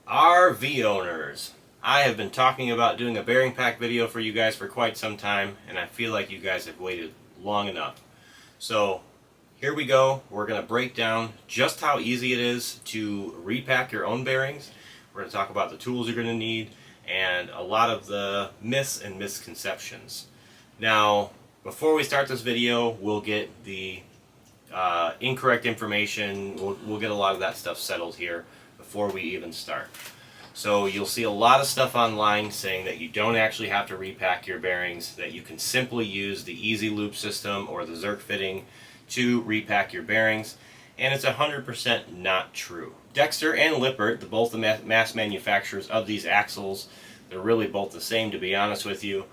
RV owners, I have been talking about doing a bearing pack video for you guys for quite some time, and I feel like you guys have waited long enough. So here we go. We're going to break down just how easy it is to repack your own bearings. We're going to talk about the tools you're going to need and a lot of the myths and misconceptions. Now, before we start this video, we'll get the incorrect information. We'll get a lot of that stuff settled here before we even start. So you'll see a lot of stuff online saying that you don't actually have to repack your bearings, that you can simply use the Easy Loop system or the Zerk fitting to repack your bearings, and it's 100% not true. Dexter and Lippert, both the mass manufacturers of these axles, they're really both the same, to be honest with you.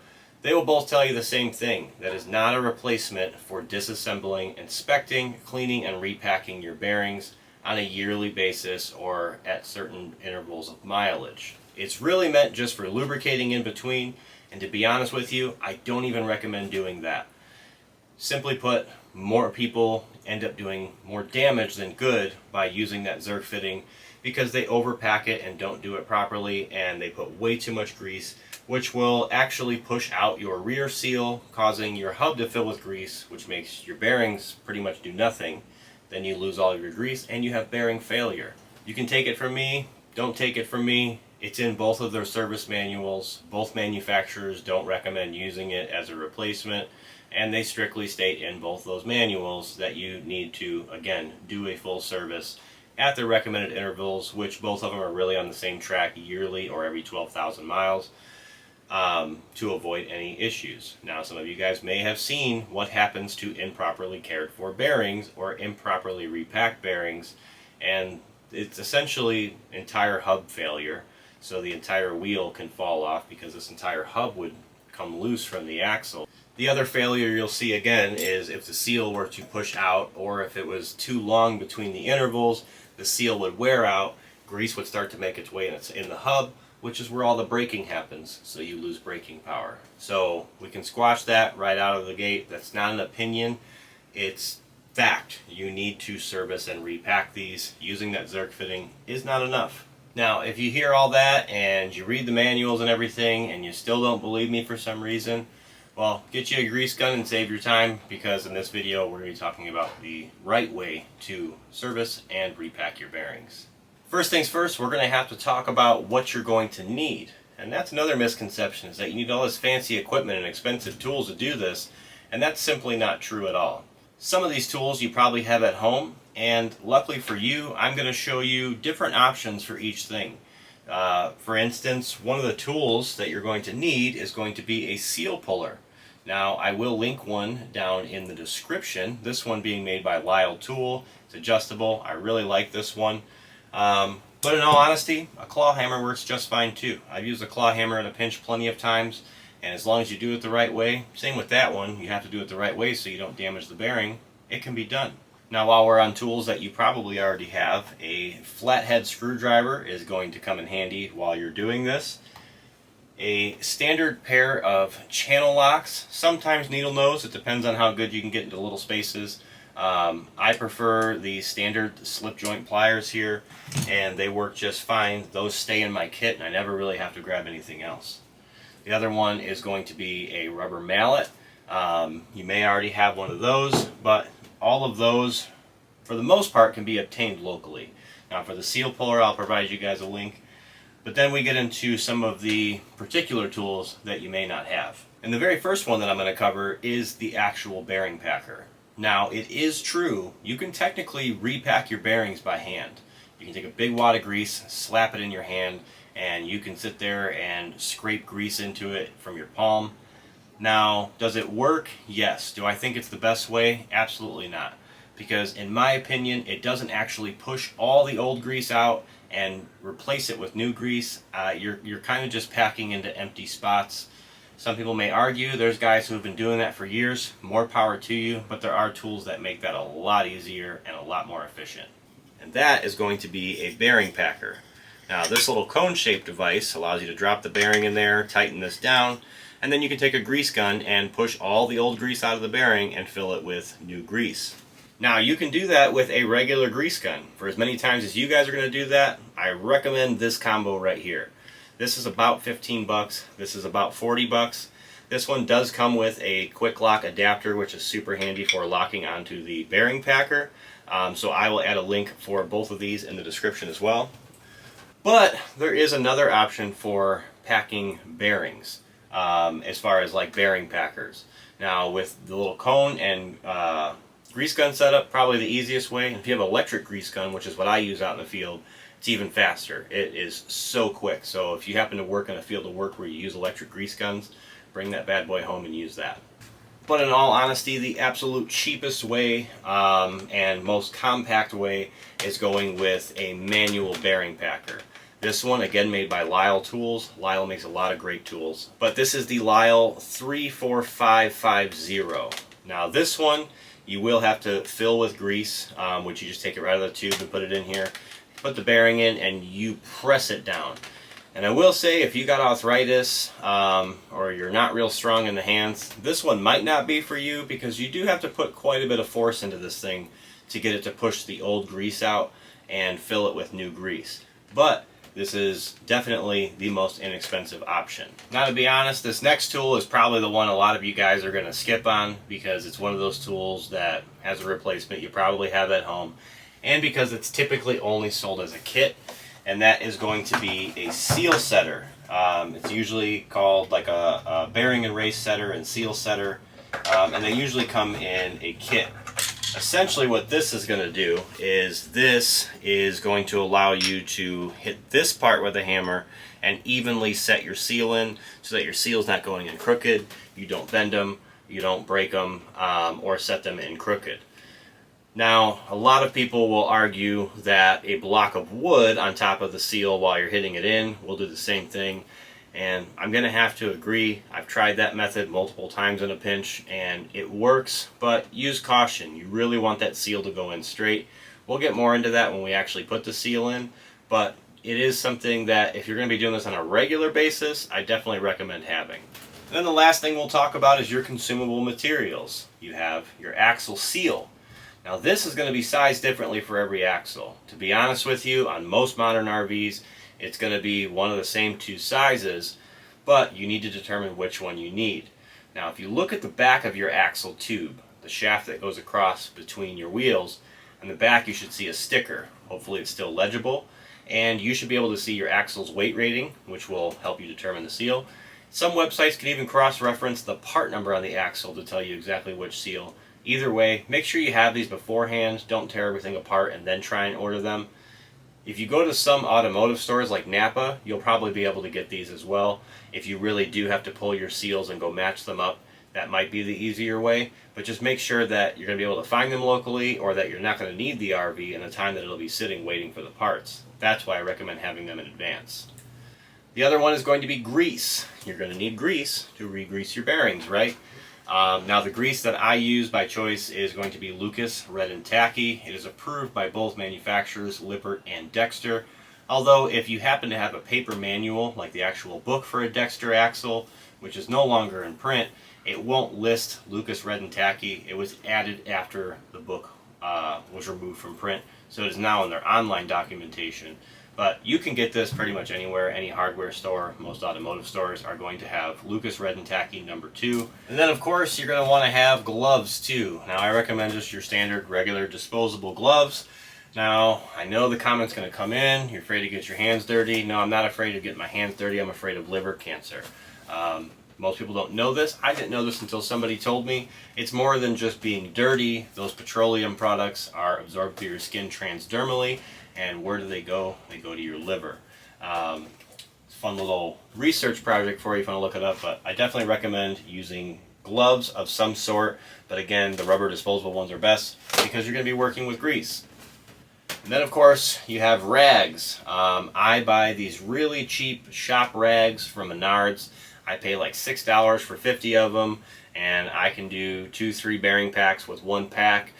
They will both tell you the same thing, that is not a replacement for disassembling, inspecting, cleaning, and repacking your bearings on a yearly basis or at certain intervals of mileage. It's really meant just for lubricating in between, and to be honest with you, I don't even recommend doing that. Simply put, more people end up doing more damage than good by using that Zerk fitting because they overpack it and don't do it properly, and they put way too much grease, which will actually push out your rear seal, causing your hub to fill with grease, which makes your bearings pretty much do nothing. Then you lose all of your grease and you have bearing failure. You can take it from me, don't take it from me. It's in both of their service manuals. Both manufacturers don't recommend using it as a replacement, and they strictly state in both those manuals that you need to, again, do a full service at the recommended intervals, which both of them are really on the same track yearly or every 12,000 miles. To avoid any issues. Now, some of you guys may have seen what happens to improperly cared for bearings or improperly repacked bearings, and it's essentially entire hub failure. So the entire wheel can fall off because this entire hub would come loose from the axle. The other failure you'll see again is if the seal were to push out, or if it was too long between the intervals, the seal would wear out, grease would start to make its way in the hub, which is where all the braking happens, so you lose braking power. So we can squash that right out of the gate. That's not an opinion, it's fact. You need to service and repack these. Using that Zerk fitting is not enough. Now, if you hear all that and you read the manuals and everything and you still don't believe me for some reason, well, get you a grease gun and save your time, because in this video we're going to be talking about the right way to service and repack your bearings. First things first, we're going to have to talk about what you're going to need. And that's another misconception, is that you need all this fancy equipment and expensive tools to do this, and that's simply not true at all. Some of these tools you probably have at home, and luckily for you, I'm going to show you different options for each thing. For instance, one of the tools that you're going to need is going to be a seal puller. Now, I will link one down in the description, this one being made by Lyle Tool. It's adjustable. I really like this one. But in all honesty, a claw hammer works just fine too. I've used a claw hammer in a pinch plenty of times, and as long as you do it the right way, same with that one, you have to do it the right way so you don't damage the bearing, it can be done. Now, while we're on tools that you probably already have, a flathead screwdriver is going to come in handy while you're doing this. A standard pair of channel locks, sometimes needle nose, it depends on how good you can get into little spaces. I prefer the standard slip joint pliers here, and they work just fine. Those stay in my kit, and I never really have to grab anything else. The other one is going to be a rubber mallet. You may already have one of those, but all of those, for the most part, can be obtained locally. Now, for the seal puller, I'll provide you guys a link. But then we get into some of the particular tools that you may not have. And the very first one that I'm going to cover is the actual bearing packer. Now, it is true, you can technically repack your bearings by hand. You can take a big wad of grease, slap it in your hand, and you can sit there and scrape grease into it from your palm. Now, does it work? Yes. Do I think it's the best way? Absolutely not. Because in my opinion, it doesn't actually push all the old grease out and replace it with new grease. You're kind of just packing into empty spots. Some people may argue, there's guys who have been doing that for years, more power to you, but there are tools that make that a lot easier and a lot more efficient. And that is going to be a bearing packer. Now, this little cone-shaped device allows you to drop the bearing in there, tighten this down, and then you can take a grease gun and push all the old grease out of the bearing and fill it with new grease. Now you can do that with a regular grease gun. For as many times as you guys are going to do that, I recommend this combo right here. This is about 15 bucks. This is about 40 bucks. This one does come with a quick lock adapter, which is super handy for locking onto the bearing packer. So I will add a link for both of these in the description as well. But there is another option for packing bearings, as far as like bearing packers. Now with the little cone and grease gun setup, probably the easiest way. And if you have an electric grease gun, which is what I use out in the field, it's even faster. It is so quick. So if you happen to work in a field of work where you use electric grease guns, bring that bad boy home and use that. But in all honesty, the absolute cheapest way and most compact way is going with a manual bearing packer. This one, again, made by Lyle Tools. Lyle makes a lot of great tools. But this is the Lyle 34550. Now this one, you will have to fill with grease, which you just take it right out of the tube and put it in here. Put the bearing in and you press it down. And I will say, if you got arthritis or you're not real strong in the hands, this one might not be for you, because you do have to put quite a bit of force into this thing to get it to push the old grease out and fill it with new grease. But this is definitely the most inexpensive option. Now, to be honest, this next tool is probably the one a lot of you guys are going to skip on, because it's one of those tools that has a replacement you probably have at home, and because it's typically only sold as a kit. And that is going to be a seal setter. It's usually called like a bearing and race setter and seal setter, and they usually come in a kit. Essentially what this is going to do is this is going to allow you to hit this part with a hammer and evenly set your seal in, so that your seal's not going in crooked, you don't bend them, you don't break them, or set them in crooked. Now, a lot of people will argue that a block of wood on top of the seal while you're hitting it in will do the same thing, and I'm going to have to agree. I've tried that method multiple times in a pinch, and it works, but use caution. You really want that seal to go in straight. We'll get more into that when we actually put the seal in, but it is something that if you're going to be doing this on a regular basis, I definitely recommend having. And then the last thing we'll talk about is your consumable materials. You have your axle seal. Now this is going to be sized differently for every axle. To be honest with you, on most modern RVs, it's going to be one of the same two sizes, but you need to determine which one you need. Now if you look at the back of your axle tube, the shaft that goes across between your wheels, on the back you should see a sticker. Hopefully it's still legible, and you should be able to see your axle's weight rating, which will help you determine the seal. Some websites can even cross-reference the part number on the axle to tell you exactly which seal. Either way, make sure you have these beforehand. Don't tear everything apart and then try and order them. If you go to some automotive stores like Napa, you'll probably be able to get these as well. If you really do have to pull your seals and go match them up, that might be the easier way. But just make sure that you're going to be able to find them locally, or that you're not going to need the RV in the time that it'll be sitting waiting for the parts. That's why I recommend having them in advance. The other one is going to be grease. You're going to need grease to re-grease your bearings, right? Now the grease that I use by choice is going to be Lucas Red and Tacky. It is approved by both manufacturers, Lippert and Dexter. Although if you happen to have a paper manual, like the actual book for a Dexter axle, which is no longer in print, it won't list Lucas Red and Tacky. It was added after the book was removed from print, so it is now in their online documentation. But you can get this pretty much anywhere. Any hardware store, most automotive stores are going to have Lucas Red and Tacky #2. And then of course you're going to want to have gloves too. Now I recommend just your standard regular disposable gloves. Now I know the comment's going to come in, you're afraid to get your hands dirty. No, I'm not afraid of getting my hands dirty, I'm afraid of liver cancer. Most people don't know this. I didn't know this until somebody told me. It's more than just being dirty. Those petroleum products are absorbed through your skin transdermally. And where do they go? They go to your liver. It's a fun little research project for you if you want to look it up, but I definitely recommend using gloves of some sort. But again, the rubber disposable ones are best because you're going to be working with grease. And then of course you have rags. I buy these really cheap shop rags from Menards. I pay like $6 for 50 of them, and I can do 2-3 bearing packs with one pack.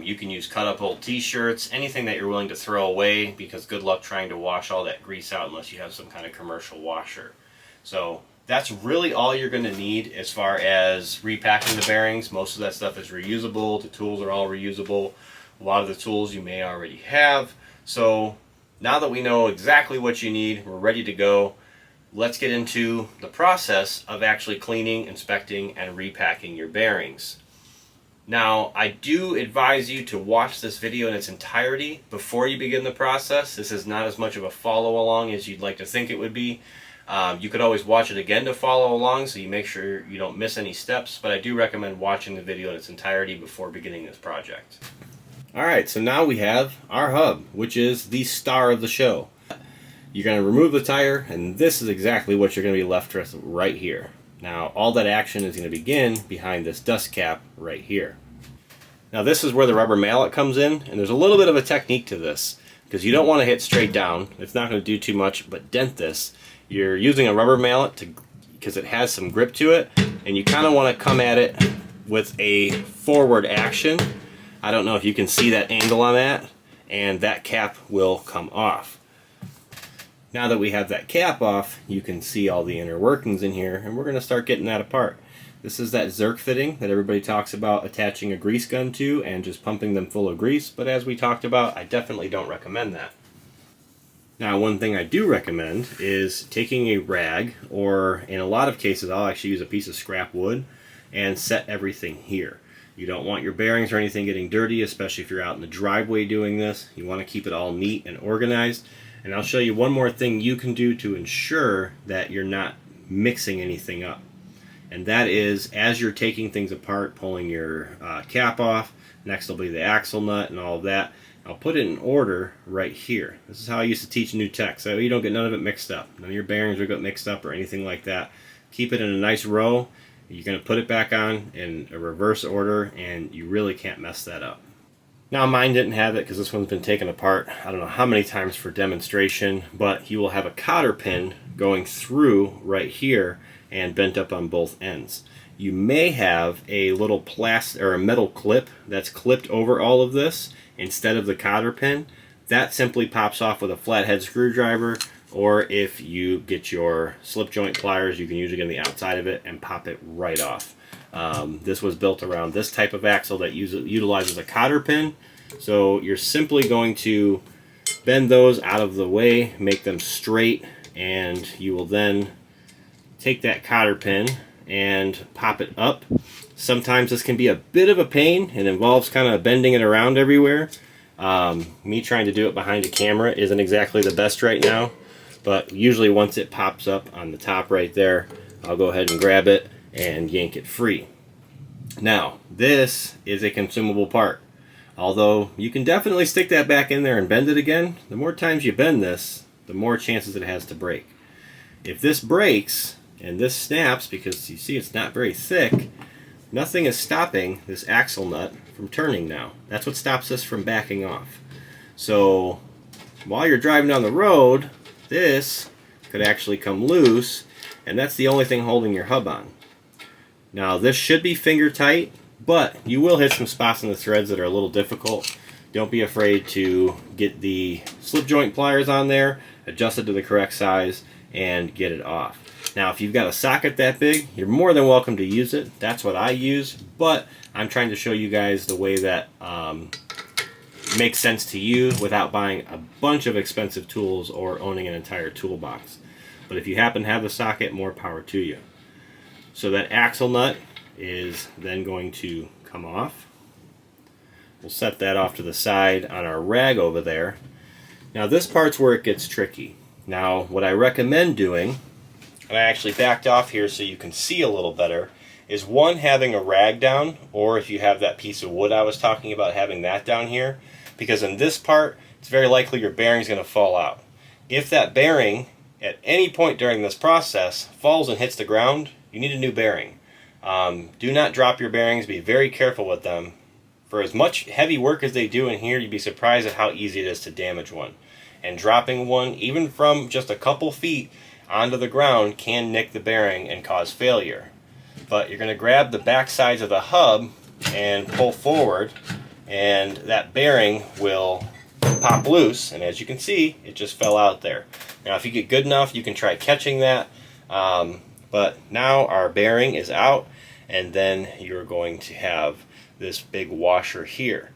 You can use cut up old t-shirts, anything that you're willing to throw away, because good luck trying to wash all that grease out unless you have some kind of commercial washer. So that's really all you're going to need as far as repacking the bearings. Most of that stuff is reusable. The tools are all reusable. A lot of the tools you may already have. So now that we know exactly what you need, we're ready to go. Let's get into the process of actually cleaning, inspecting, and repacking your bearings. Now, I do advise you to watch this video in its entirety before you begin the process. This is not as much of a follow along as you'd like to think it would be. You could always watch it again to follow along so you make sure you don't miss any steps, but I do recommend watching the video in its entirety before beginning this project. Alright, so now we have our hub, which is the star of the show. You're going to remove the tire, and this is exactly what you're going to be left with right here. Now, all that action is going to begin behind this dust cap right here. Now, this is where the rubber mallet comes in, and there's a little bit of a technique to this, because you don't want to hit straight down. It's not going to do too much but dent this. You're using a rubber mallet because it has some grip to it, and you kind of want to come at it with a forward action. I don't know if you can see that angle on that, and that cap will come off. Now that we have that cap off, you can see all the inner workings in here, and we're going to start getting that apart. This is that Zerk fitting that everybody talks about attaching a grease gun to and just pumping them full of grease, but as we talked about, I definitely don't recommend that. Now, one thing I do recommend is taking a rag, or in a lot of cases I'll actually use a piece of scrap wood, and set everything here. You don't want your bearings or anything getting dirty, especially if you're out in the driveway doing this. You want to keep it all neat and organized. And I'll show you one more thing you can do to ensure that you're not mixing anything up. And that is, as you're taking things apart, pulling your cap off, next will be the axle nut and all of that. I'll put it in order right here. This is how I used to teach new tech, so you don't get none of it mixed up. None of your bearings will get mixed up or anything like that. Keep it in a nice row. You're going to put it back on in a reverse order, and you really can't mess that up. Now, mine didn't have it because this one's been taken apart I don't know how many times for demonstration, but you will have a cotter pin going through right here and bent up on both ends. You may have a little plastic or a metal clip that's clipped over all of this instead of the cotter pin. That simply pops off with a flathead screwdriver, or if you get your slip joint pliers, you can usually get on the outside of it and pop it right off. This was built around this type of axle that utilizes a cotter pin, so you're simply going to bend those out of the way, make them straight, and you will then take that cotter pin and pop it up. Sometimes this can be a bit of a pain and involves kind of bending it around everywhere. Me trying to do it behind a camera isn't exactly the best right now, but usually once it pops up on the top right there, I'll go ahead and grab it and yank it free. Now, this is a consumable part. Although you can definitely stick that back in there and bend it again, the more times you bend this, the more chances it has to break. If this breaks and this snaps, because you see it's not very thick, nothing is stopping this axle nut from turning now. That's what stops this from backing off. So while you're driving down the road, this could actually come loose, and that's the only thing holding your hub on. Now, this should be finger tight, but you will hit some spots in the threads that are a little difficult. Don't be afraid to get the slip joint pliers on there, adjust it to the correct size, and get it off. Now, if you've got a socket that big, you're more than welcome to use it. That's what I use, but I'm trying to show you guys the way that makes sense to you without buying a bunch of expensive tools or owning an entire toolbox. But if you happen to have the socket, more power to you. So that axle nut is then going to come off. We'll set that off to the side on our rag over there. Now, this part's where it gets tricky. Now, what I recommend doing, and I actually backed off here so you can see a little better, is one, having a rag down, or if you have that piece of wood I was talking about, having that down here, because in this part, it's very likely your bearing's going to fall out. If that bearing, at any point during this process, falls and hits the ground, you need a new bearing. Do not drop your bearings. Be very careful with them. For as much heavy work as they do in here, you'd be surprised at how easy it is to damage one. And dropping one, even from just a couple feet onto the ground, can nick the bearing and cause failure. But you're going to grab the back sides of the hub and pull forward, and that bearing will pop loose, and as you can see, it just fell out there. Now, if you get good enough, you can try catching that. But now our bearing is out, and then you're going to have this big washer here.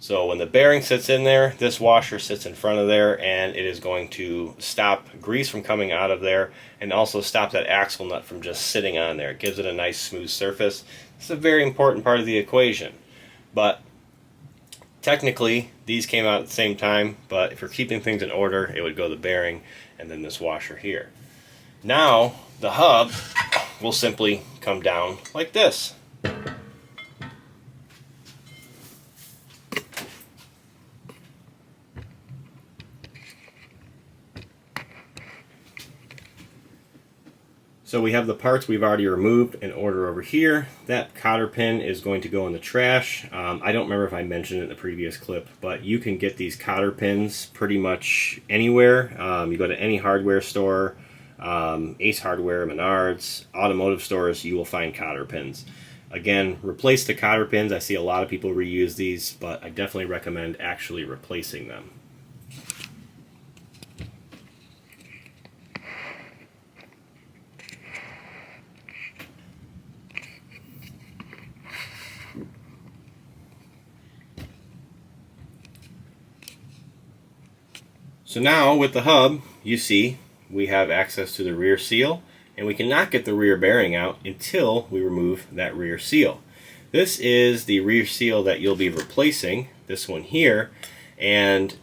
So when the bearing sits in there, this washer sits in front of there, and it is going to stop grease from coming out of there and also stop that axle nut from just sitting on there. It gives it a nice smooth surface. It's a very important part of the equation. But technically, these came out at the same time, but if you're keeping things in order, it would go the bearing and then this washer here. Now, the hub will simply come down like this. So we have the parts we've already removed in order over here. That cotter pin is going to go in the trash. I don't remember if I mentioned it in the previous clip, but you can get these cotter pins pretty much anywhere. You go to any hardware store, Ace Hardware, Menards, automotive stores, you will find cotter pins. Again, replace the cotter pins. I see a lot of people reuse these, but I definitely recommend actually replacing them. So now with the hub, you see we have access to the rear seal, and we cannot get the rear bearing out until we remove that rear seal. This is the rear seal that you'll be replacing, this one here, and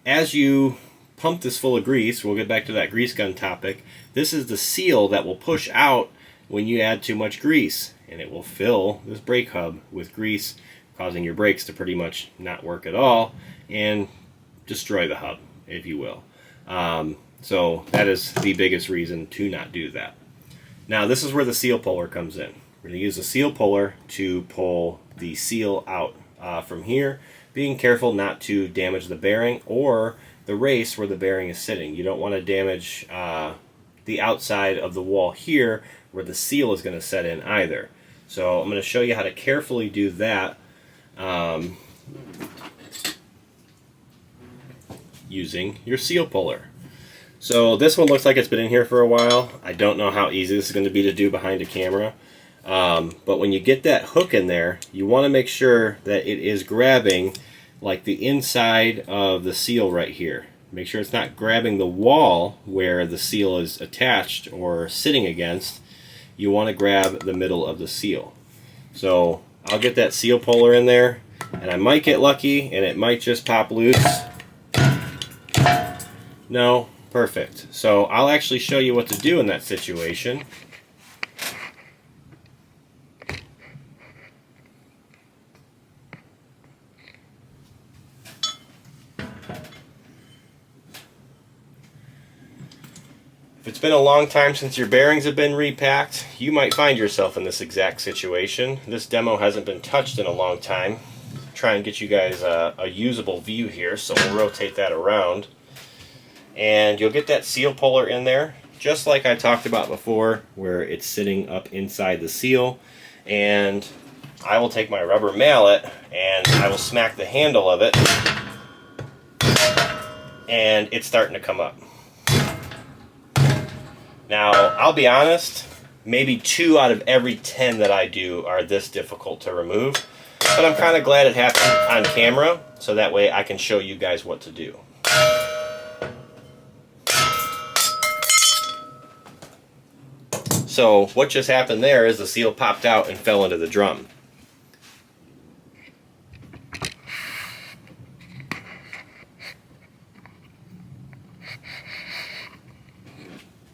as you pump this full of grease, we'll get back to that grease gun topic, this is the seal that will push out when you add too much grease, and it will fill this brake hub with grease, causing your brakes to pretty much not work at all and destroy the hub, if you will. So that is the biggest reason to not do that. Now this is where the seal puller comes in. We're going to use the seal puller to pull the seal out from here, being careful not to damage the bearing or the race where the bearing is sitting. You don't want to damage the outside of the wall here where the seal is going to set in either. So I'm going to show you how to carefully do that using your seal puller. So this one looks like it's been in here for a while. I don't know how easy this is going to be to do behind a camera. But when you get that hook in there, you want to make sure that it is grabbing like the inside of the seal right here. Make sure it's not grabbing the wall where the seal is attached or sitting against. You want to grab the middle of the seal. So I'll get that seal puller in there, and I might get lucky and it might just pop loose. No, perfect. So I'll actually show you what to do in that situation. If it's been a long time since your bearings have been repacked, you might find yourself in this exact situation. This demo hasn't been touched in a long time. Try and get you guys a usable view here, so we'll rotate that around. And you'll get that seal puller in there, just like I talked about before, where it's sitting up inside the seal. And I will take my rubber mallet and I will smack the handle of it, and it's starting to come up. Now, I'll be honest, maybe 2 out of every 10 that I do are this difficult to remove, but I'm kind of glad it happened on camera, so that way I can show you guys what to do. So what just happened there is the seal popped out and fell into the drum.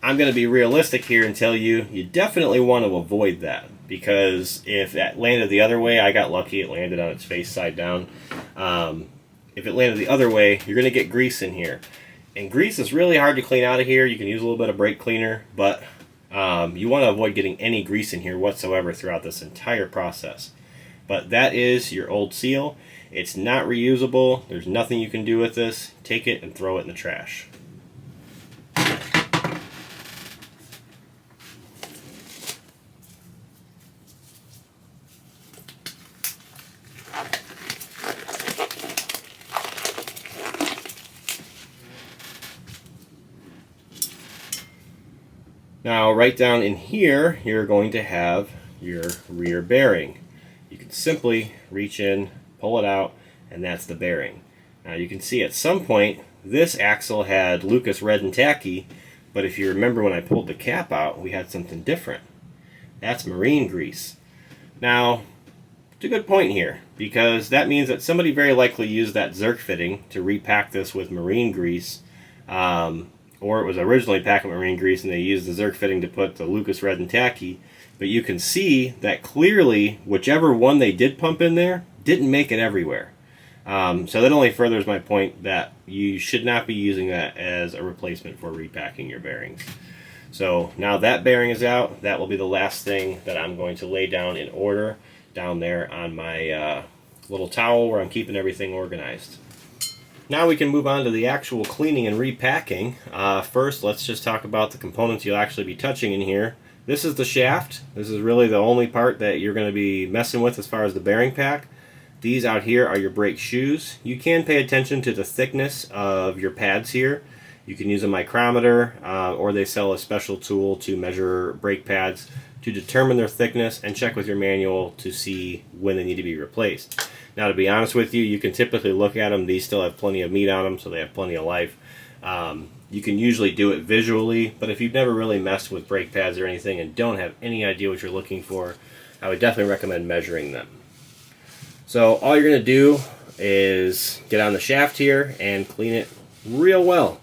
I'm going to be realistic here and tell you, you definitely want to avoid that, because if that landed the other way, I got lucky, it landed on its face side down. If it landed the other way, you're going to get grease in here. And grease is really hard to clean out of here. You can use a little bit of brake cleaner, but you want to avoid getting any grease in here whatsoever throughout this entire process. But that is your old seal. It's not reusable. There's nothing you can do with this. Take it and throw it in the trash. Now right down in here, you're going to have your rear bearing. You can simply reach in, pull it out, and that's the bearing. Now you can see at some point this axle had Lucas red and tacky, but if you remember when I pulled the cap out, we had something different. That's marine grease. Now, it's a good point here, because that means that somebody very likely used that Zerk fitting to repack this with marine grease, or it was originally packed with marine grease and they used the Zerk fitting to put the Lucas red and tacky. But you can see that clearly whichever one they did pump in there didn't make it everywhere. So that only furthers my point that you should not be using that as a replacement for repacking your bearings. So now that bearing is out, that will be the last thing that I'm going to lay down in order down there on my little towel where I'm keeping everything organized. Now we can move on to the actual cleaning and repacking. First, let's just talk about the components you'll actually be touching in here. This is the shaft. This is really the only part that you're going to be messing with as far as the bearing pack. These out here are your brake shoes. You can pay attention to the thickness of your pads here. You can use a micrometer, or they sell a special tool to measure brake pads to determine their thickness and check with your manual to see when they need to be replaced. Now, to be honest with you, you can typically look at them. These still have plenty of meat on them, so they have plenty of life. You can usually do it visually, but if you've never really messed with brake pads or anything and don't have any idea what you're looking for, I would definitely recommend measuring them. So all you're going to do is get on the shaft here and clean it real well.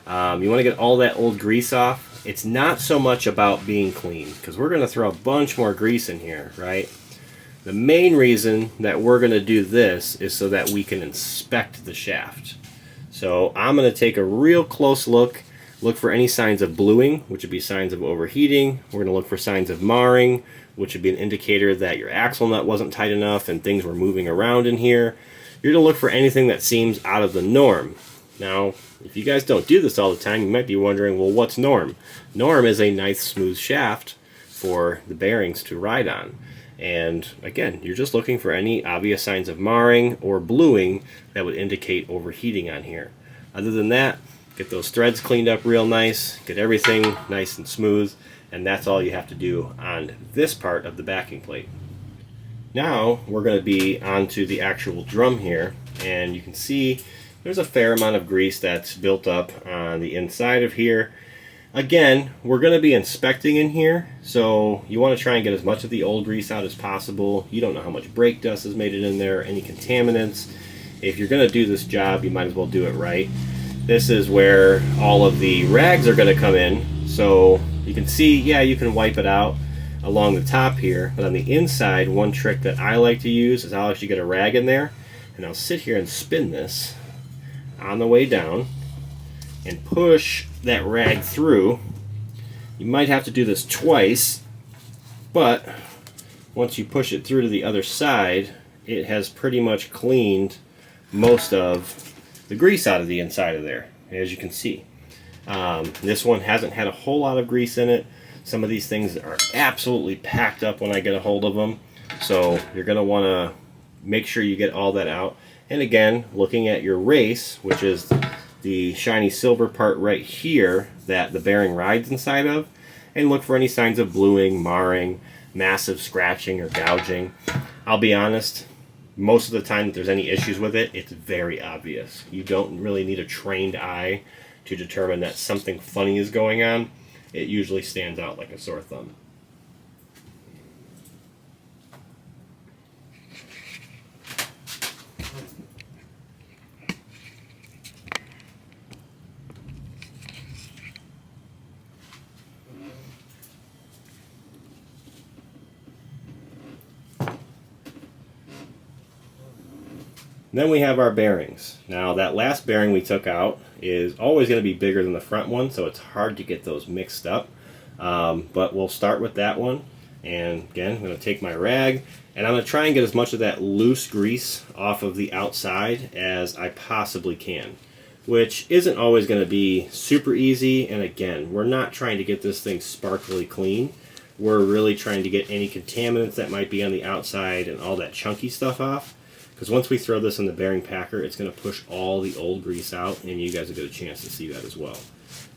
You want to get all that old grease off. It's not so much about being clean, because we're going to throw a bunch more grease in here, right? The main reason that we're going to do this is so that we can inspect the shaft. So I'm going to take a real close look for any signs of bluing, which would be signs of overheating. We're going to look for signs of marring, which would be an indicator that your axle nut wasn't tight enough and things were moving around in here. You're going to look for anything that seems out of the norm. Now, if you guys don't do this all the time, you might be wondering, well, what's norm? Norm is a nice smooth shaft for the bearings to ride on. And again, you're just looking for any obvious signs of marring or bluing that would indicate overheating on here. Other than that, get those threads cleaned up real nice, get everything nice and smooth, and that's all you have to do on this part of the backing plate. Now we're going to be onto the actual drum here, and you can see there's a fair amount of grease that's built up on the inside of here. Again, we're going to be inspecting in here, so you want to try and get as much of the old grease out as possible. You don't know how much brake dust has made it in there, any contaminants. If you're going to do this job, you might as well do it right. This is where all of the rags are going to come in, so you can see, yeah, you can wipe it out along the top here, but on the inside, one trick that I like to use is I'll actually get a rag in there, and I'll sit here and spin this on the way down and push that rag through. You might have to do this twice, but once you push it through to the other side, it has pretty much cleaned most of the grease out of the inside of there, as you can see. This one hasn't had a whole lot of grease in it. Some of these things are absolutely packed up when I get a hold of them, so you're going to want to make sure you get all that out. And again, looking at your race, which is the shiny silver part right here that the bearing rides inside of, and look for any signs of bluing, marring, massive scratching or gouging. I'll be honest, most of the time if there's any issues with it, it's very obvious. You don't really need a trained eye to determine that something funny is going on. It usually stands out like a sore thumb. Then we have our bearings. Now that last bearing we took out is always going to be bigger than the front one, so it's hard to get those mixed up. But we'll start with that one. And again, I'm going to take my rag, and I'm going to try and get as much of that loose grease off of the outside as I possibly can, which isn't always going to be super easy. And again, we're not trying to get this thing sparkly clean. We're really trying to get any contaminants that might be on the outside and all that chunky stuff off. Because once we throw this in the bearing packer, it's going to push all the old grease out, and you guys will get a chance to see that as well.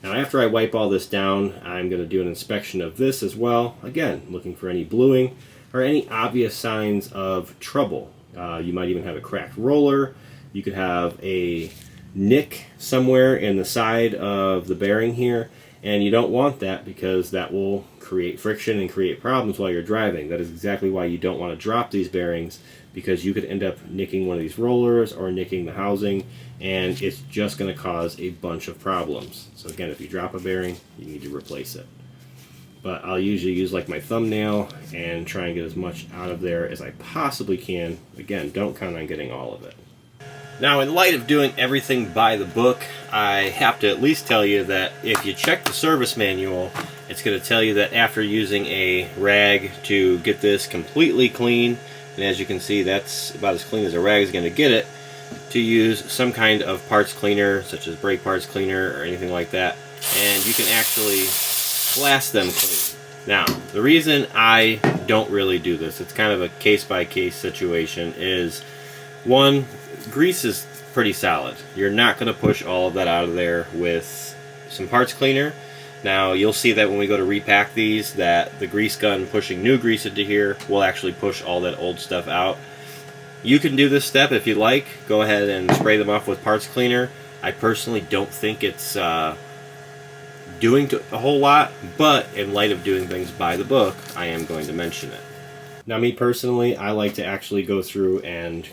Now after I wipe all this down, I'm going to do an inspection of this as well. Again, looking for any bluing or any obvious signs of trouble. You might even have a cracked roller. You could have a nick somewhere in the side of the bearing here, and you don't want that because that will create friction and create problems while you're driving. That is exactly why you don't want to drop these bearings, because you could end up nicking one of these rollers or nicking the housing, and it's just going to cause a bunch of problems. So again, if you drop a bearing, you need to replace it. But I'll usually use like my thumbnail and try and get as much out of there as I possibly can. Again, don't count on getting all of it. Now, in light of doing everything by the book, I have to at least tell you that if you check the service manual, it's going to tell you that after using a rag to get this completely clean, and as you can see, that's about as clean as a rag is going to get it, to use some kind of parts cleaner, such as brake parts cleaner or anything like that, and you can actually blast them clean. Now, the reason I don't really do this, it's kind of a case-by-case situation, is one, grease is pretty solid. You're not going to push all of that out of there with some parts cleaner. Now, you'll see that when we go to repack these, that the grease gun pushing new grease into here will actually push all that old stuff out. You can do this step if you like. Go ahead and spray them off with parts cleaner. I personally don't think it's doing a whole lot, but in light of doing things by the book, I am going to mention it. Now, me personally, I like to actually go through and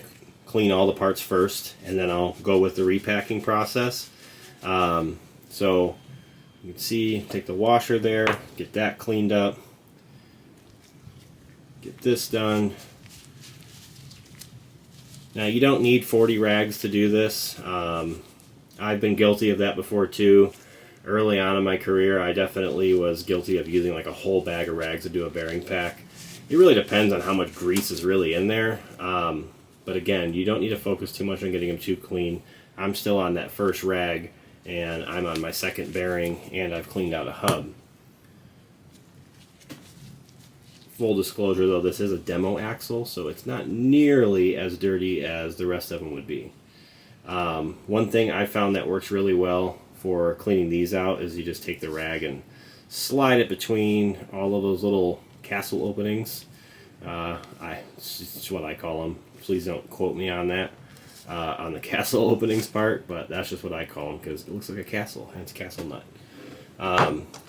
clean all the parts first, and then I'll go with the repacking process. So you can see, take the washer there, get that cleaned up, get this done. Now, you don't need 40 rags to do this. I've been guilty of that before too. Early on in my career, I definitely was guilty of using like a whole bag of rags to do a bearing pack. It really depends on how much grease is really in there. But again, you don't need to focus too much on getting them too clean. I'm still on that first rag, and I'm on my second bearing, and I've cleaned out a hub. Full disclosure though, this is a demo axle, so it's not nearly as dirty as the rest of them would be. One thing I found that works really well for cleaning these out is you just take the rag and slide it between all of those little castle openings. It's what I call them. Please don't quote me on that, on the castle openings part, but that's just what I call them because it looks like a castle, and it's a castle nut.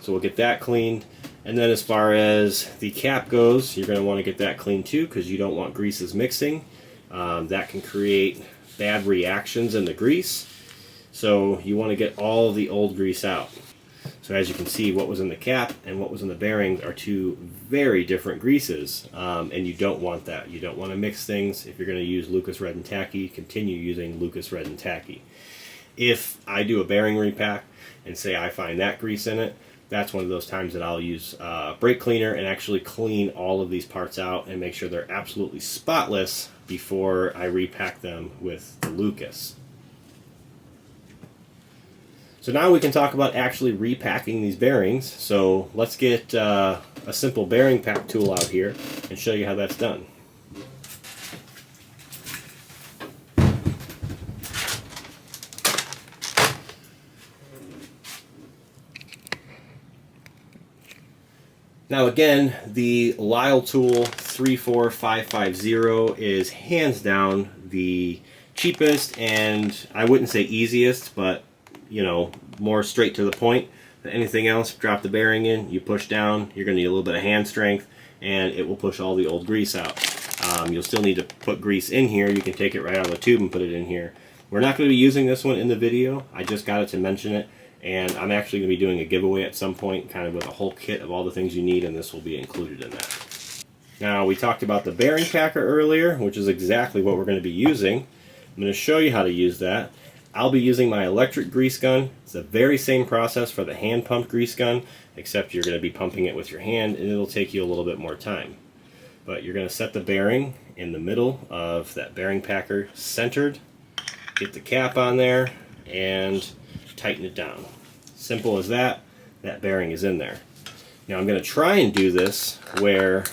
So we'll get that cleaned, and then as far as the cap goes, you're going to want to get that cleaned too, because you don't want greases mixing. That can create bad reactions in the grease, so you want to get all the old grease out. So as you can see, what was in the cap and what was in the bearings are two very different greases, and you don't want that. You don't want to mix things. If you're going to use Lucas Red and Tacky, continue using Lucas Red and Tacky. If I do a bearing repack and say I find that grease in it, that's one of those times that I'll use brake cleaner and actually clean all of these parts out and make sure they're absolutely spotless before I repack them with the Lucas. So now we can talk about actually repacking these bearings. So let's get a simple bearing pack tool out here and show you how that's done. Now again, the Lyle Tool 34550 is hands down the cheapest, and I wouldn't say easiest, but you know, more straight to the point than anything else. Drop the bearing in, you push down, you're going to need a little bit of hand strength, and it will push all the old grease out. You'll still need to put grease in here. You can take it right out of the tube and put it in here. We're not going to be using this one in the video. I just got it to mention it, and I'm actually going to be doing a giveaway at some point, kind of with a whole kit of all the things you need, and this will be included in that. Now, we talked about the bearing packer earlier, which is exactly what we're going to be using. I'm going to show you how to use that. I'll be using my electric grease gun. It's the very same process for the hand pumped grease gun, except you're going to be pumping it with your hand, and it'll take you a little bit more time. But you're going to set the bearing in the middle of that bearing packer, centered, get the cap on there, and tighten it down. Simple as that. That bearing is in there. Now I'm going to try and do this where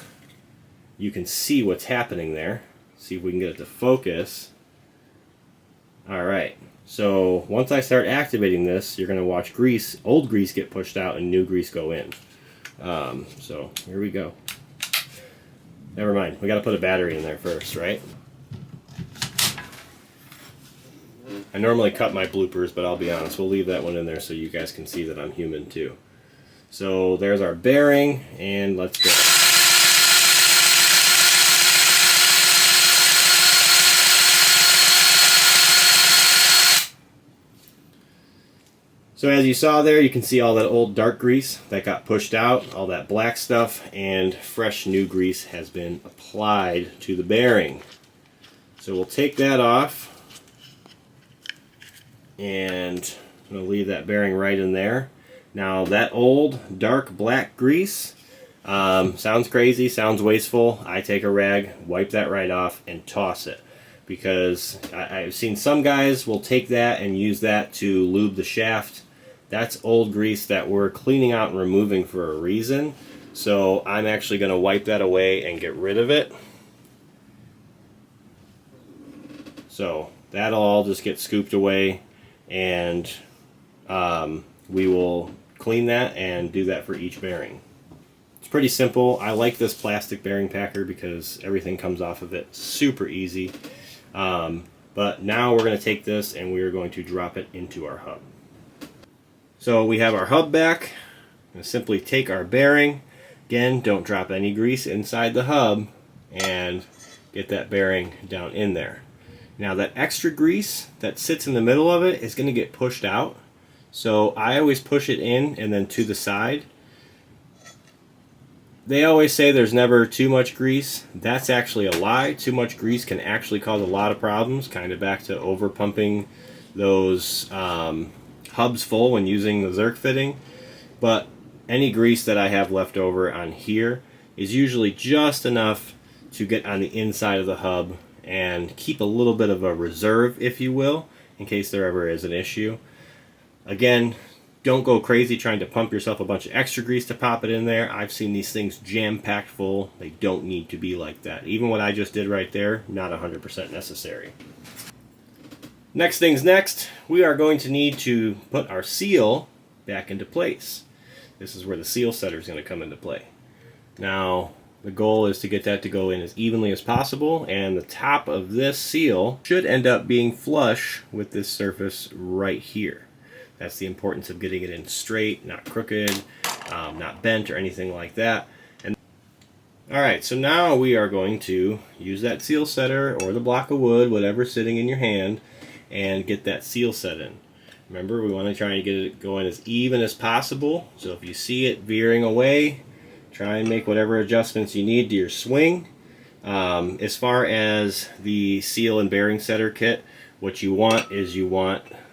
you can see what's happening there. See if we can get it to focus. Alright, So once I start activating this, you're going to watch old grease get pushed out and new grease go in. So here we go. Never mind, we got to put a battery in there first, right? I normally cut my bloopers, but I'll be honest, we'll leave that one in there so you guys can see that I'm human too. So there's our bearing, and let's go. So as you saw there, you can see all that old dark grease that got pushed out, all that black stuff, and fresh new grease has been applied to the bearing. So we'll take that off, and I'm going to leave that bearing right in there. Now that old dark black grease sounds crazy, sounds wasteful. I take a rag, wipe that right off, and toss it. Because I've seen some guys will take that and use that to lube the shaft. That's old grease that we're cleaning out and removing for a reason. So I'm actually going to wipe that away and get rid of it. So that'll all just get scooped away, and we will clean that and do that for each bearing. It's pretty simple. I like this plastic bearing packer because everything comes off of it super easy. But now we're going to take this and we're going to drop it into our hub. So we have our hub back. I'm going to simply take our bearing. Again, don't drop any grease inside the hub, and get that bearing down in there. Now that extra grease that sits in the middle of it is going to get pushed out. So I always push it in and then to the side. They always say there's never too much grease. That's actually a lie. Too much grease can actually cause a lot of problems, kind of back to over pumping those hubs full when using the Zerk fitting. But any grease that I have left over on here is usually just enough to get on the inside of the hub and keep a little bit of a reserve, if you will, in case there ever is an issue. Again, don't go crazy trying to pump yourself a bunch of extra grease to pop it in there. I've seen these things jam-packed full. They don't need to be like that. Even what I just did right there, not 100% necessary. Next things next, we are going to need to put our seal back into place. This is where the seal setter is going to come into play. Now, the goal is to get that to go in as evenly as possible, and the top of this seal should end up being flush with this surface right here. That's the importance of getting it in straight, not crooked, not bent or anything like that. Alright, so now we are going to use that seal setter or the block of wood, whatever's sitting in your hand, and get that seal set in. Remember, we want to try and get it going as even as possible. So if you see it veering away, try and make whatever adjustments you need to your swing. As far as the seal and bearing setter kit, what you want is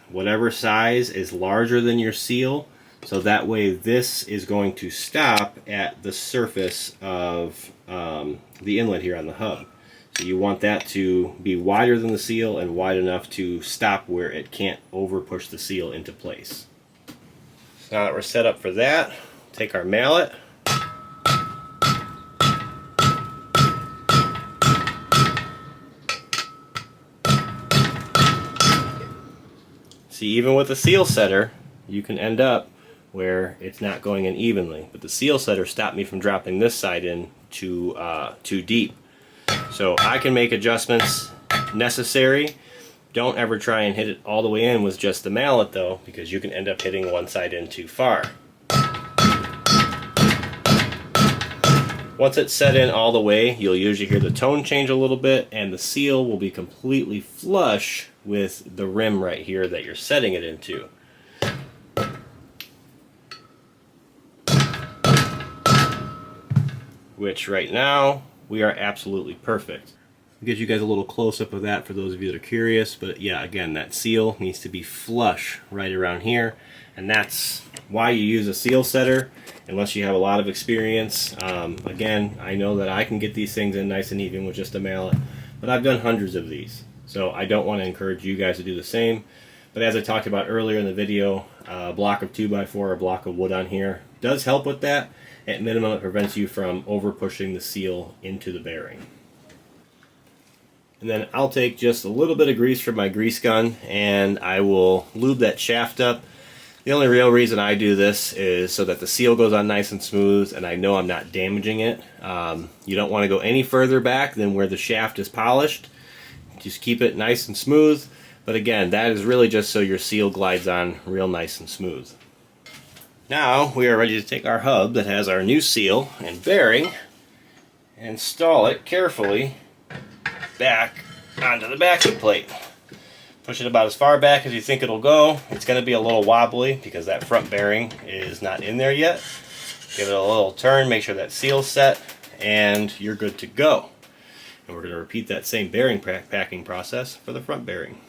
whatever size is larger than your seal, so that way this is going to stop at the surface of the inlet here on the hub. So you want that to be wider than the seal and wide enough to stop where it can't over push the seal into place. So now that we're set up for that, take our mallet. See, even with the seal setter, you can end up where it's not going in evenly. But the seal setter stopped me from dropping this side in too deep. So I can make adjustments necessary. Don't ever try and hit it all the way in with just the mallet though, because you can end up hitting one side in too far. Once it's set in all the way, you'll usually hear the tone change a little bit, and the seal will be completely flush with the rim right here that you're setting it into. Which right now, we are absolutely perfect. I'll get you guys a little close-up of that for those of you that are curious, but yeah, again, that seal needs to be flush right around here, and that's why you use a seal setter, unless you have a lot of experience. Again, I know that I can get these things in nice and even with just a mallet, but I've done hundreds of these. So I don't want to encourage you guys to do the same. But as I talked about earlier in the video, a block of 2x4 or a block of wood on here does help with that. At minimum, it prevents you from over pushing the seal into the bearing. And then I'll take just a little bit of grease from my grease gun and I will lube that shaft up. The only real reason I do this is so that the seal goes on nice and smooth and I know I'm not damaging it. You don't want to go any further back than where the shaft is polished. Just keep it nice and smooth. But again, that is really just so your seal glides on real nice and smooth. Now we are ready to take our hub that has our new seal and bearing and install it carefully back onto the backing plate. Push it about as far back as you think it'll go. It's going to be a little wobbly because that front bearing is not in there yet. Give it a little turn, make sure that seal's set, and you're good to go. And we're going to repeat that same bearing packing process for the front bearing.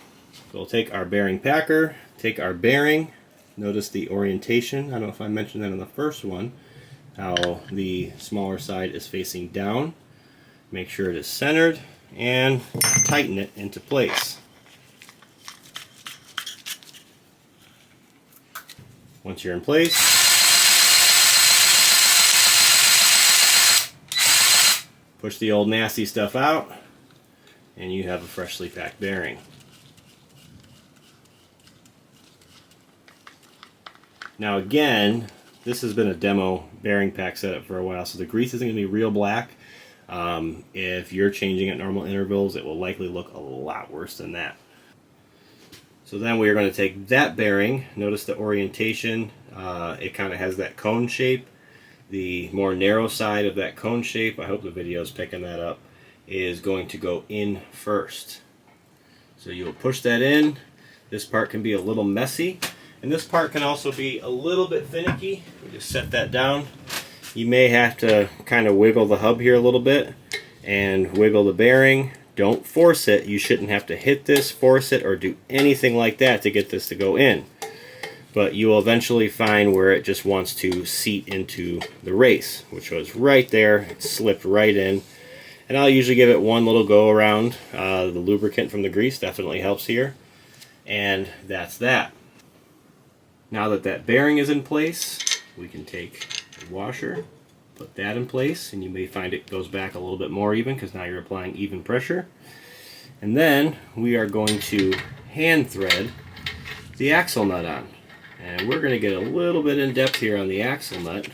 So we'll take our bearing packer, take our bearing. Notice the orientation. I don't know if I mentioned that in the first one, how the smaller side is facing down. Make sure it is centered and tighten it into place. Once you're in place, push the old nasty stuff out and you have a freshly packed bearing. Now again, this has been a demo bearing pack setup for a while, so the grease isn't going to be real black. If you're changing at normal intervals, it will likely look a lot worse than that. So then we are going to take that bearing. Notice the orientation. It kind of has that cone shape. The more narrow side of that cone shape, I hope the video is picking that up, is going to go in first. So you'll push that in. This part can be a little messy. And this part can also be a little bit finicky. We just set that down. You may have to kind of wiggle the hub here a little bit and wiggle the bearing. Don't force it. You shouldn't have to hit this, force it, or do anything like that to get this to go in. But you will eventually find where it just wants to seat into the race, which was right there. It slipped right in. And I'll usually give it one little go around. The lubricant from the grease definitely helps here. And that's that. Now that that bearing is in place, we can take the washer, put that in place, and you may find it goes back a little bit more even because now you're applying even pressure. And then we are going to hand thread the axle nut on. And we're going to get a little bit in depth here on the axle nut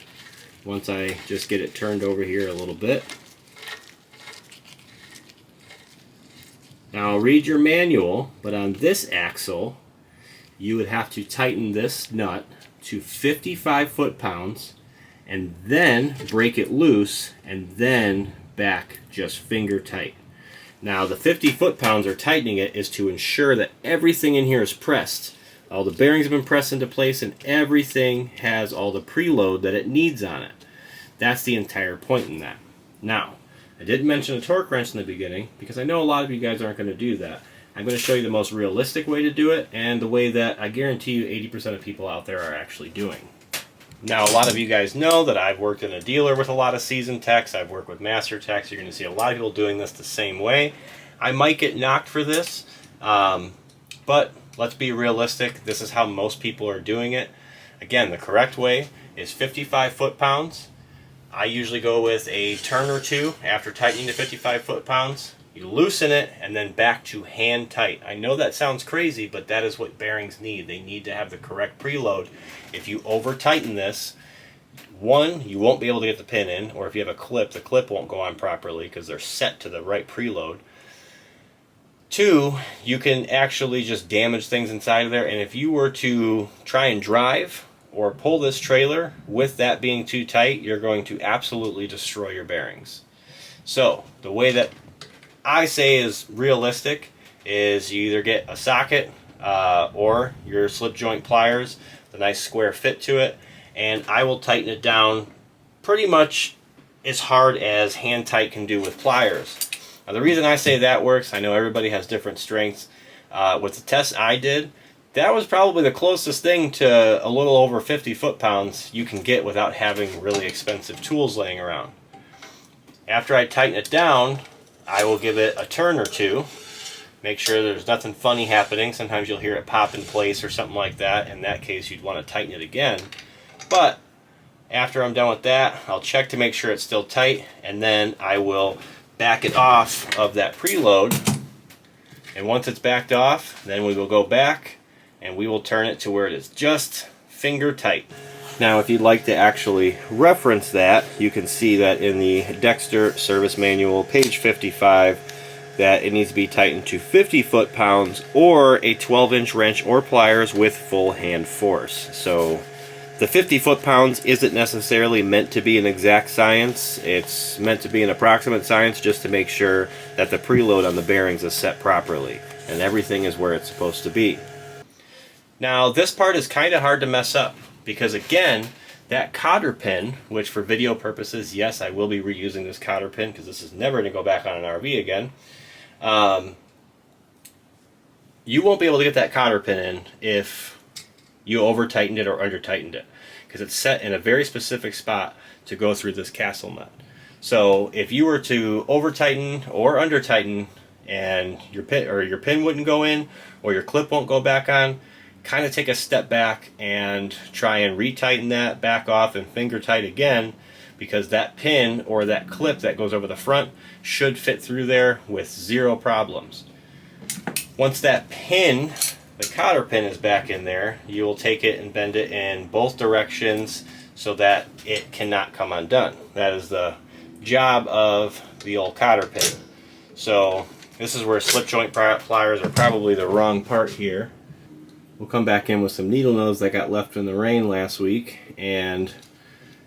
once I just get it turned over here a little bit. Now I'll read your manual, but on this axle, you would have to tighten this nut to 55 foot-pounds and then break it loose and then back just finger tight. Now the 50 foot-pounds or tightening it is to ensure that everything in here is pressed. All the bearings have been pressed into place and everything has all the preload that it needs on it. That's the entire point in that. Now, I did mention a torque wrench in the beginning because I know a lot of you guys aren't going to do that. I'm going to show you the most realistic way to do it and the way that I guarantee you 80% of people out there are actually doing. Now, a lot of you guys know that I've worked in a dealer with a lot of seasoned techs. I've worked with master techs. You're going to see a lot of people doing this the same way. I might get knocked for this, but let's be realistic. This is how most people are doing it. Again, the correct way is 55 foot-pounds. I usually go with a turn or two after tightening to 55 foot-pounds. You loosen it and then back to hand tight. I know that sounds crazy, but that is what bearings need. They need to have the correct preload. If you over tighten this, one, you won't be able to get the pin in, or if you have a clip, the clip won't go on properly because they're set to the right preload. Two, you can actually just damage things inside of there, and if you were to try and drive or pull this trailer with that being too tight, you're going to absolutely destroy your bearings. So the way that I say is realistic is you either get a socket or your slip joint pliers, the nice square fit to it, and I will tighten it down pretty much as hard as hand tight can do with pliers. Now the reason I say that works, I know everybody has different strengths. With the test I did, that was probably the closest thing to a little over 50 foot-pounds you can get without having really expensive tools laying around. After I tighten it down, I will give it a turn or two. Make sure there's nothing funny happening. Sometimes you'll hear it pop in place or something like that. In that case, you'd want to tighten it again. But after I'm done with that, I'll check to make sure it's still tight, and then I will back it off of that preload And once it's backed off, then we will go back and we will turn it to where it is just finger tight. Now, if you'd like to actually reference that, you can see that in the Dexter Service Manual, page 55, that it needs to be tightened to 50 foot-pounds or a 12-inch wrench or pliers with full hand force. So the 50 foot-pounds isn't necessarily meant to be an exact science. It's meant to be an approximate science just to make sure that the preload on the bearings is set properly and everything is where it's supposed to be. Now, this part is kind of hard to mess up because, again, that cotter pin, which for video purposes, yes, I will be reusing this cotter pin because this is never going to go back on an RV again. You won't be able to get that cotter pin in if you over tightened it or under tightened it, because it's set in a very specific spot to go through this castle nut. So if you were to over tighten or under tighten and your pin wouldn't go in or your clip won't go back on, kind of take a step back and try and retighten that back off and finger tight again, because that pin or that clip that goes over the front should fit through there with zero problems. Once that pin, the cotter pin, is back in there, you will take it and bend it in both directions so that it cannot come undone. That is the job of the old cotter pin. So this is where slip joint pliers are probably the wrong part here. We'll come back in with some needle nose that got left in the rain last week and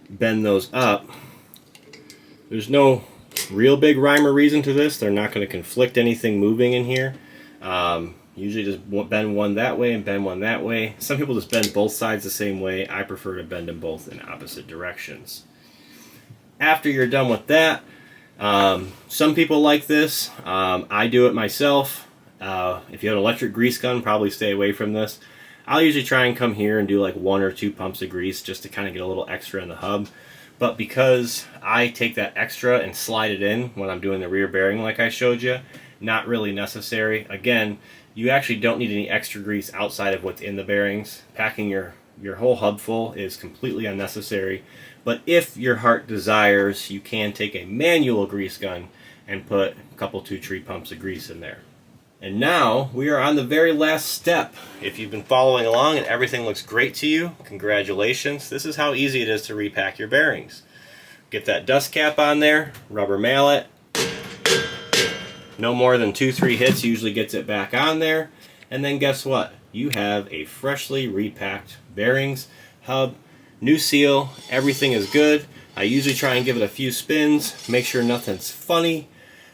bend those up. There's no real big rhyme or reason to this. They're not going to conflict anything moving in here. Usually just bend one that way and bend one that way. Some people just bend both sides the same way. I prefer to bend them both in opposite directions. After you're done with that, some people like this. I do it myself. If you have an electric grease gun, probably stay away from this. I'll usually try and come here and do like 1 or 2 pumps of grease just to kind of get a little extra in the hub. But because I take that extra and slide it in when I'm doing the rear bearing like I showed you, not really necessary. Again, you actually don't need any extra grease outside of what's in the bearings. Packing your whole hub full is completely unnecessary. But if your heart desires, you can take a manual grease gun and put a couple 2-3 pumps of grease in there. And now we are on the very last step. If you've been following along and everything looks great to you, congratulations. This is how easy it is to repack your bearings. Get that dust cap on there, rubber mallet. No more than 2-3 hits usually gets it back on there. And then guess what? You have a freshly repacked bearings, hub, new seal, everything is good. I usually try and give it a few spins, make sure nothing's funny.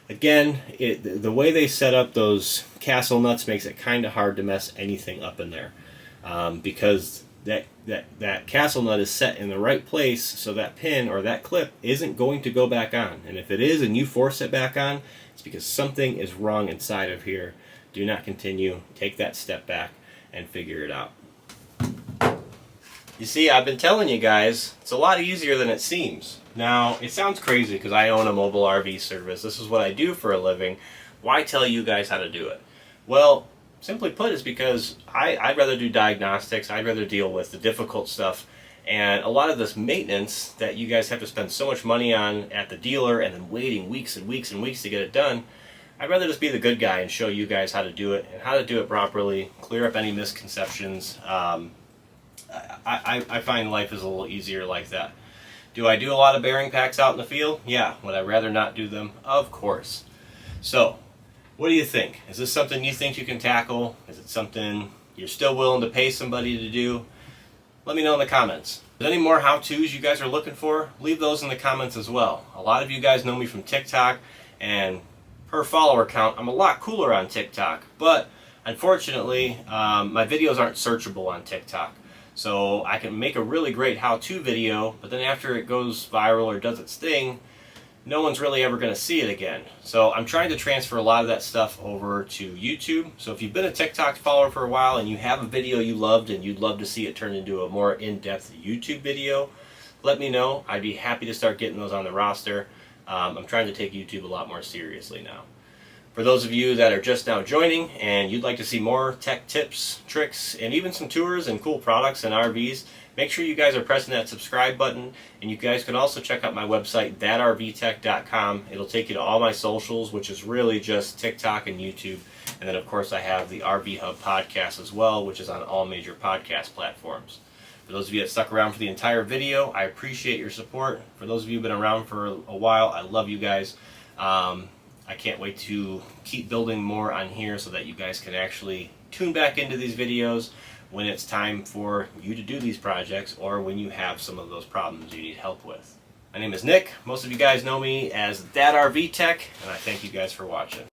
Again, the way they set up those castle nuts makes it kind of hard to mess anything up in there, because that castle nut is set in the right place so that pin or that clip isn't going to go back on. And if it is and you force it back on, it's because something is wrong inside of here. Do not continue. Take that step back and figure it out. You see, I've been telling you guys, it's a lot easier than it seems. Now, it sounds crazy because I own a mobile RV service. This is what I do for a living. Why tell you guys how to do it? Well, simply put, it's because I'd rather do diagnostics. I'd rather deal with the difficult stuff. And a lot of this maintenance that you guys have to spend so much money on at the dealer and then waiting weeks and weeks and weeks to get it done, I'd rather just be the good guy and show you guys how to do it and how to do it properly, clear up any misconceptions. I find life is a little easier like that. Do I do a lot of bearing packs out in the field? Yeah. Would I rather not do them? Of course. So, what do you think? Is this something you think you can tackle? Is it something you're still willing to pay somebody to do? Let me know in the comments. If there's any more how-tos you guys are looking for, leave those in the comments as well. A lot of you guys know me from TikTok, and per follower count, I'm a lot cooler on TikTok. But, unfortunately, my videos aren't searchable on TikTok. So I can make a really great how-to video, but then after it goes viral or does its thing, no one's really ever going to see it again. So I'm trying to transfer a lot of that stuff over to YouTube. So if you've been a TikTok follower for a while and you have a video you loved and you'd love to see it turn into a more in-depth YouTube video, let me know. I'd be happy to start getting those on the roster. I'm trying to take YouTube a lot more seriously now. For those of you that are just now joining and you'd like to see more tech tips, tricks, and even some tours and cool products and RVs, make sure you guys are pressing that subscribe button. And you guys can also check out my website, thatrvtech.com. It'll take you to all my socials, which is really just TikTok and YouTube. And then of course I have the RV Hub podcast as well, which is on all major podcast platforms. For those of you that stuck around for the entire video, I appreciate your support. For those of you who've been around for a while, I love you guys. I can't wait to keep building more on here so that you guys can actually tune back into these videos when it's time for you to do these projects or when you have some of those problems you need help with. My name is Nick. Most of you guys know me as That RV Tech, and I thank you guys for watching.